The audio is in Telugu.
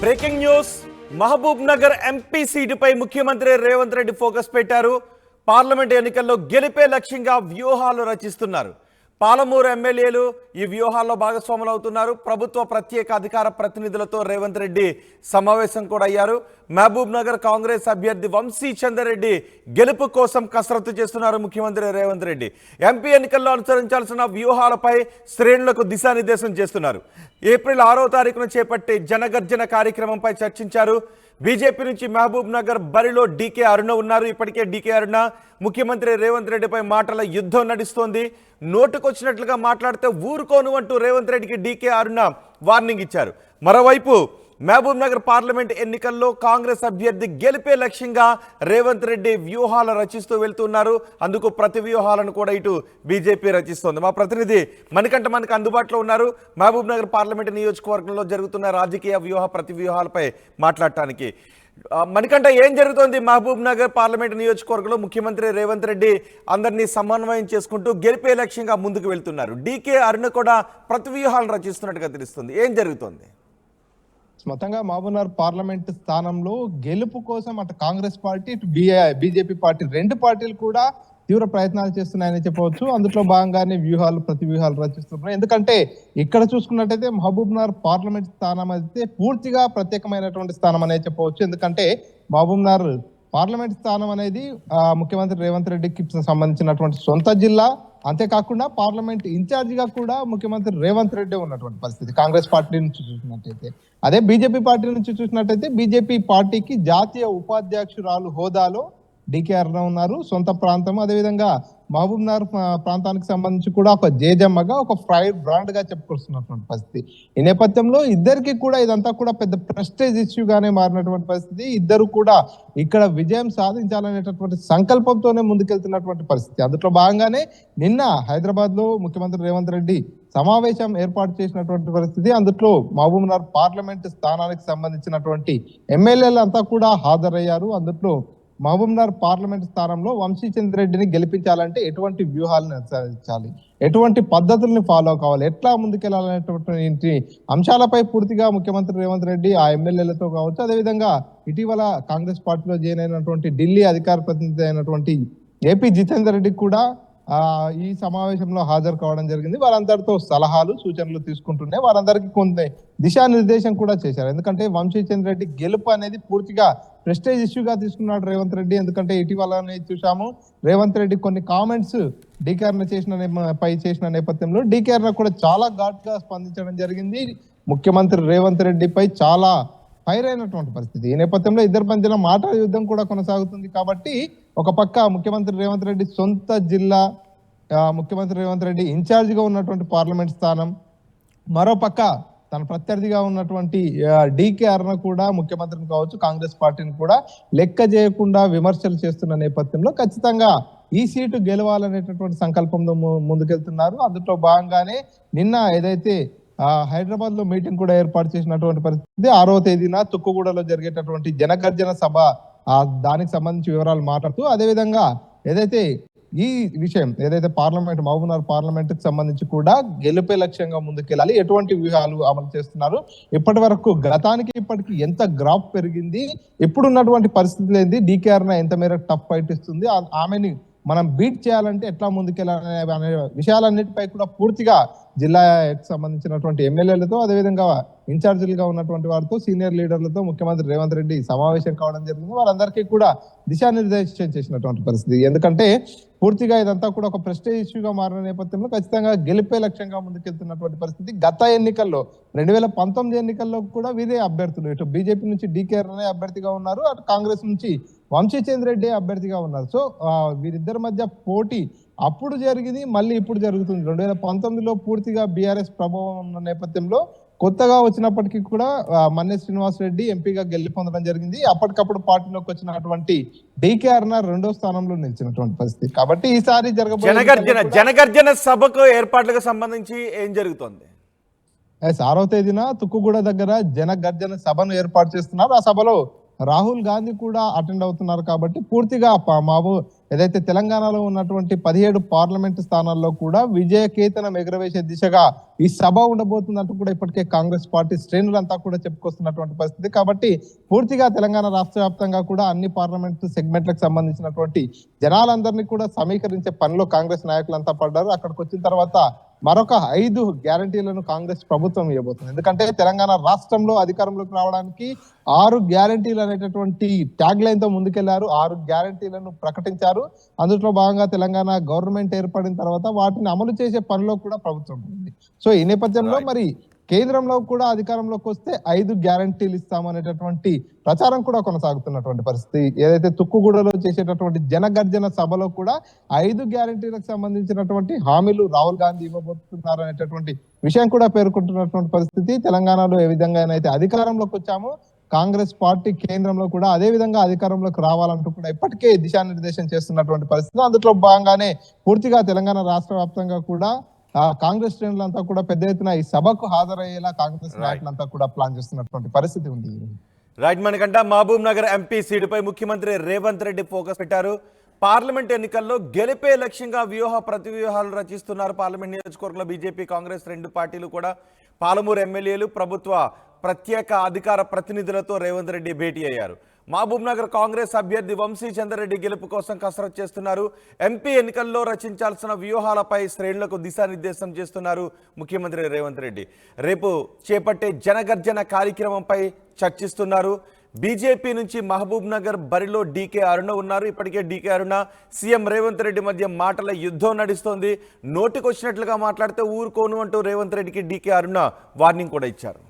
Breaking news Mahabubnagar MP సీటుపై ముఖ్యమంత్రి రేవంత్ రెడ్డి ఫోకస్ పెట్టారు. పార్లమెంట్ ఎన్నికల్లో గెలిపే లక్ష్యంగా వ్యూహాలు రచిస్తున్నారు. పాలమూరు ఎమ్మెల్యేలు ఈ వ్యూహాల్లో భాగస్వాములు అవుతున్నారు. ప్రభుత్వ ప్రత్యేక అధికార ప్రతినిధులతో రేవంత్ రెడ్డి సమావేశం కూడా అయ్యారు. మహబూబ్ నగర్ కాంగ్రెస్ అభ్యర్థి వంశీ చంద్రరెడ్డి గెలుపు కోసం కసరత్తు చేస్తున్నారు ముఖ్యమంత్రి రేవంత్ రెడ్డి. ఎంపీ ఎన్నికల్లో అనుసరించాల్సిన వ్యూహాలపై శ్రేణులకు దిశానిర్దేశం చేస్తున్నారు. ఏప్రిల్ 6వ తారీఖున చేపట్టే జనగర్జన కార్యక్రమంపై చర్చించారు. బీజేపీ నుంచి మహబూబ్ నగర్ బరిలో డీకే అరుణ ఉన్నారు. ఇప్పటికే డీకే అరుణ ముఖ్యమంత్రి రేవంత్ రెడ్డిపై మాటల యుద్ధం నడుస్తోంది. నోటుకొచ్చినట్లుగా మాట్లాడితే ఊరుకోను అంటూ రేవంత్ రెడ్డికి డీకే అరుణ వార్నింగ్ ఇచ్చారు. మరోవైపు మహబూబ్ నగర్ పార్లమెంట్ ఎన్నికల్లో కాంగ్రెస్ అభ్యర్థి గెలిపే లక్ష్యంగా రేవంత్ రెడ్డి వ్యూహాలు రచిస్తూ వెళ్తున్నారు. అందుకు ప్రతి వ్యూహాలను కూడా ఇటు బీజేపీ రచిస్తోంది. మా ప్రతినిధి మణికంఠ మనకు అందుబాటులో ఉన్నారు. మహబూబ్ నగర్ పార్లమెంట్ నియోజకవర్గంలో జరుగుతున్న రాజకీయ ప్రతి వ్యూహాలపై మాట్లాడటానికి. మణికంఠ, ఏం జరుగుతోంది మహబూబ్ నగర్ పార్లమెంట్ నియోజకవర్గంలో? ముఖ్యమంత్రి రేవంత్ రెడ్డి అందరినీ సమన్వయం చేసుకుంటూ గెలిపే లక్ష్యంగా ముందుకు వెళ్తున్నారు. డీకే అరుణ కూడా ప్రతి వ్యూహాలను రచిస్తున్నట్టుగా తెలుస్తుంది. ఏం జరుగుతోంది? మొత్తంగా మహబూబ్నగర్ పార్లమెంట్ స్థానంలో గెలుపు కోసం అటు కాంగ్రెస్ పార్టీ ఇటు బీజేపీ పార్టీ రెండు పార్టీలు కూడా తీవ్ర ప్రయత్నాలు చేస్తున్నాయని చెప్పవచ్చు. అందులో భాగంగానే ప్రతి వ్యూహాలు రచిస్తున్నాయి. ఎందుకంటే ఇక్కడ చూసుకున్నట్టయితే మహబూబ్నగర్ పార్లమెంట్ స్థానం అయితే పూర్తిగా ప్రత్యేకమైనటువంటి స్థానం అనేది చెప్పవచ్చు. ఎందుకంటే మహబూబ్నగర్ పార్లమెంట్ స్థానం అనేది ముఖ్యమంత్రి రేవంత్ రెడ్డికి సంబంధించినటువంటి సొంత జిల్లా. అంతేకాకుండా పార్లమెంట్ ఇన్ఛార్జిగా కూడా ముఖ్యమంత్రి రేవంత్ రెడ్డి ఉన్నటువంటి పరిస్థితి కాంగ్రెస్ పార్టీ నుంచి చూసినట్టయితే. అదే బీజేపీ పార్టీ నుంచి చూసినట్టయితే బీజేపీ పార్టీకి జాతీయ ఉపాధ్యక్షురాలు హోదాలో డీకే అరుణ ఉన్నారు. సొంత ప్రాంతం, అదేవిధంగా మహబూబ్ నగర్ ప్రాంతానికి సంబంధించి కూడా ఒక జేజమ్మగా ఒక ఫ్రైర్ బ్రాండ్ గా చెప్పుకొస్తున్నటువంటి పరిస్థితి. ఈ నేపథ్యంలో ఇద్దరికి కూడా ఇదంతా కూడా పెద్ద ప్రెస్టేజ్ ఇష్యూగానే మారినటువంటి పరిస్థితి. ఇద్దరు కూడా ఇక్కడ విజయం సాధించాలనేటటువంటి సంకల్పంతోనే ముందుకెళ్తున్నటువంటి పరిస్థితి. అందులో భాగంగానే నిన్న హైదరాబాద్ లో ముఖ్యమంత్రి రేవంత్ రెడ్డి సమావేశం ఏర్పాటు చేసినటువంటి పరిస్థితి. అందులో మహబూబ్ నగర్ పార్లమెంట్ స్థానానికి సంబంధించినటువంటి ఎమ్మెల్యేలు అంతా కూడా హాజరయ్యారు. అందులో మహబూబ్ నగర్ పార్లమెంట్ స్థానంలో వంశీ చంద్రెడ్డిని గెలిపించాలంటే ఎటువంటి వ్యూహాలను అనుసరించాలి, ఎటువంటి పద్ధతుల్ని ఫాలో కావాలి, ఎట్లా ముందుకెళ్లాలనేటువంటి అంశాలపై పూర్తిగా ముఖ్యమంత్రి రేవంత్ రెడ్డి ఆ ఎమ్మెల్యేలతో కావచ్చు, అదేవిధంగా ఇటీవల కాంగ్రెస్ పార్టీలో జాయిన్ అయినటువంటి ఢిల్లీ అధికార ప్రతినిధి అయినటువంటి ఏపీ జితేందర్ రెడ్డి కూడా ఈ సమావేశంలో హాజరు కావడం జరిగింది. వారందరితో సలహాలు సూచనలు తీసుకుంటూనే వారందరికీ కొంత దిశానిర్దేశం కూడా చేశారు. ఎందుకంటే వంశీ చంద్రెడ్డి గెలుపు అనేది పూర్తిగా ప్రెస్టేజ్ ఇష్యూగా తీసుకున్నాడు రేవంత్ రెడ్డి. ఎందుకంటే ఇటీవలనే చూసాము రేవంత్ రెడ్డి కొన్ని కామెంట్స్ డీకేఆర్న చేసిన నేపథ్యంలో డీకేఆర్న కూడా చాలా ఘాటుగా స్పందించడం జరిగింది. ముఖ్యమంత్రి రేవంత్ రెడ్డిపై చాలా ఫైర్ అయినటువంటి పరిస్థితి. ఈ నేపథ్యంలో ఇద్దరి మధ్యన మాటల యుద్ధం కూడా కొనసాగుతుంది. కాబట్టి ఒక పక్క ముఖ్యమంత్రి రేవంత్ రెడ్డి సొంత జిల్లా, ముఖ్యమంత్రి రేవంత్ రెడ్డి ఇన్ఛార్జిగా ఉన్నటువంటి పార్లమెంట్ స్థానం, మరో పక్క తన ప్రత్యర్థిగా ఉన్నటువంటి డీకే అరుణ కూడా ముఖ్యమంత్రిని కావచ్చు కాంగ్రెస్ పార్టీని కూడా లెక్క చేయకుండా విమర్శలు చేస్తున్న నేపథ్యంలో ఖచ్చితంగా ఈ సీటు గెలవాలనేటటువంటి సంకల్పంతో ముందుకెళ్తున్నారు. అందులో భాగంగానే నిన్న ఏదైతే హైదరాబాద్ లో మీటింగ్ కూడా ఏర్పాటు చేసినటువంటి పరిస్థితి. 6వ తేదీన తుక్కుగూడలో జరిగేటటువంటి జనగర్జన సభ దానికి సంబంధించి వివరాలు మాట్లాడుతూ, అదేవిధంగా ఏదైతే ఈ విషయం ఏదైతే పార్లమెంట్ మహబూబ్ నగర్ పార్లమెంట్ కి సంబంధించి కూడా గెలిపే లక్ష్యంగా ముందుకెళ్ళాలి, ఎటువంటి వ్యూహాలు అమలు చేస్తున్నారు, ఇప్పటి వరకు గతానికి ఇప్పటికి ఎంత గ్రాఫ్ పెరిగింది, ఇప్పుడున్నటువంటి పరిస్థితులు ఏంది, డీకే అరుణ ఎంత మేర టఫ్ ఫైట్ ఇస్తుంది, ఆమెని మనం బీట్ చేయాలంటే ఎట్లా ముందుకెళ్ళాలి అనే విషయాలన్నిటిపై కూడా పూర్తిగా జిల్లాకు సంబంధించినటువంటి ఎమ్మెల్యేలతో, అదేవిధంగా ఇన్ఛార్జీలుగా ఉన్నటువంటి వారితో, సీనియర్ లీడర్లతో ముఖ్యమంత్రి రేవంత్ రెడ్డి సమావేశం కావడం జరిగింది. వారందరికీ కూడా దిశానిర్దేశం చేసినటువంటి పరిస్థితి. ఎందుకంటే పూర్తిగా ఇదంతా కూడా ఒక ప్రెస్టేజ్ ఇష్యూగా మారిన నేపథ్యంలో ఖచ్చితంగా గెలిపే లక్ష్యంగా ముందుకెళ్తున్నటువంటి పరిస్థితి. గత ఎన్నికల్లో 2019 ఎన్నికల్లో కూడా వీరే అభ్యర్థులు, ఇటు బీజేపీ నుంచి డీకే అరుణ అభ్యర్థిగా ఉన్నారు, అటు కాంగ్రెస్ నుంచి వంశీ చంద్రెడ్డి అభ్యర్థిగా ఉన్నారు. సో వీరిద్దరి మధ్య పోటీ అప్పుడు జరిగింది, మళ్ళీ ఇప్పుడు జరుగుతుంది. 2019లో పూర్తిగా బీఆర్ఎస్ ప్రభావం ఉన్న నేపథ్యంలో కొత్తగా వచ్చినప్పటికీ కూడా మన్నే శ్రీనివాస్ రెడ్డి ఎంపీగా గెలుపొందడం జరిగింది. అప్పటికప్పుడు పార్టీలోకి వచ్చినటువంటి డీకే అరుణ 2వ స్థానంలో నిలిచినటువంటి పరిస్థితి. కాబట్టి ఈసారి జనగర్జన సభకు ఏర్పాట్లకు సంబంధించి ఏం జరుగుతుంది? 6వ తేదీన తుక్కుగూడ దగ్గర జనగర్జన సభను ఏర్పాటు చేస్తున్నారు. ఆ సభలో రాహుల్ గాంధీ కూడా అటెండ్ అవుతున్నారు. కాబట్టి పూర్తిగా ఏదైతే తెలంగాణలో ఉన్నటువంటి 17 పార్లమెంటు స్థానాల్లో కూడా విజయకేతనం ఎగురవేసే దిశగా ఈ సభ ఉండబోతుందంటూ కూడా ఇప్పటికే కాంగ్రెస్ పార్టీ శ్రేణులంతా కూడా చెప్పుకొస్తున్నటువంటి పరిస్థితి. కాబట్టి పూర్తిగా తెలంగాణ రాష్ట్ర వ్యాప్తంగా కూడా అన్ని పార్లమెంటు సెగ్మెంట్లకు సంబంధించినటువంటి జనాలందరినీ కూడా సమీకరించే పనిలో కాంగ్రెస్ నాయకులంతా పడ్డారు. అక్కడికి వచ్చిన తర్వాత మరొక 5 గ్యారంటీలను కాంగ్రెస్ ప్రభుత్వం ఇవ్వబోతుంది. ఎందుకంటే తెలంగాణ రాష్ట్రంలో అధికారంలోకి రావడానికి 6 గ్యారంటీలు అనేటటువంటి ట్యాగ్ లైన్ తో ముందుకెళ్లారు. 6 గ్యారంటీలను ప్రకటించారు. అందులో భాగంగా తెలంగాణ గవర్నమెంట్ ఏర్పడిన తర్వాత వాటిని అమలు చేసే పనిలో కూడా ప్రభుత్వం ఉంది. సో ఈ నేపథ్యంలో మరి కేంద్రంలో కూడా అధికారంలోకి వస్తే 5 గ్యారంటీలు ఇస్తామనేటటువంటి ప్రచారం కూడా కొనసాగుతున్నటువంటి పరిస్థితి. ఏదైతే తుక్కుగూడలో చేసేటటువంటి జనగర్జన సభలో కూడా 5 గ్యారంటీలకు సంబంధించినటువంటి హామీలు రాహుల్ గాంధీ ఇవ్వబోతున్నారు అనేటటువంటి విషయం కూడా పేర్కొంటున్నటువంటి పరిస్థితి. తెలంగాణలో ఏ విధంగా అయితే అధికారంలోకి వచ్చామో కాంగ్రెస్ పార్టీ కేంద్రంలో కూడా అదే విధంగా అధికారంలోకి రావాలంటూ కూడా ఇప్పటికే దిశానిర్దేశం చేస్తున్నటువంటి పరిస్థితి. అందులో భాగంగానే పూర్తిగా తెలంగాణ రాష్ట్ర వ్యాప్తంగా కూడా కాంగ్రెస్ శ్రేణులంతా కూడా పెద్ద ఎత్తున ఈ సభకు హాజరయ్యేలా కాంగ్రెస్ నాయకులంతా కూడా ప్లాన్ చేస్తున్నటువంటి పరిస్థితి ఉంది. రైట్ మనకంట మహబూబ్ నగర్ ఎంపీ సీటుపై ముఖ్యమంత్రి రేవంత్ రెడ్డి ఫోకస్ పెట్టారు. పార్లమెంట్ ఎన్నికల్లో గెలిపే లక్ష్యంగా ప్రతి వ్యూహాలు రచిస్తున్నారు. పార్లమెంట్ నియోజకవర్గంలో బీజేపీ కాంగ్రెస్ రెండు పార్టీలు కూడా పాలమూరు ఎమ్మెల్యేలు ప్రభుత్వ ప్రత్యేక అధికార ప్రతినిధులతో రేవంత్ రెడ్డి భేటీ అయ్యారు. మహబూబ్ నగర్ కాంగ్రెస్ అభ్యర్థి వంశీ చంద్రరెడ్డి గెలుపు కోసం కసరత్తు చేస్తున్నారు. ఎంపీ ఎన్నికల్లో రచించాల్సిన వ్యూహాలపై శ్రేణులకు దిశానిర్దేశం చేస్తున్నారు ముఖ్యమంత్రి రేవంత్ రెడ్డి. రేపు చేపట్టే జనగర్జన కార్యక్రమంపై చర్చిస్తున్నారు. బీజేపీ నుంచి మహబూబ్ నగర్ బరిలో డీకే అరుణ ఉన్నారు. ఇప్పటికే డీకే అరుణ సీఎం రేవంత్ రెడ్డి మధ్య మాటల యుద్ధం నడుస్తోంది. నోటికొచ్చినట్లుగా మాట్లాడితే ఊరుకోను అంటూ రేవంత్ రెడ్డికి డీకే అరుణ వార్నింగ్ కూడా ఇచ్చారు.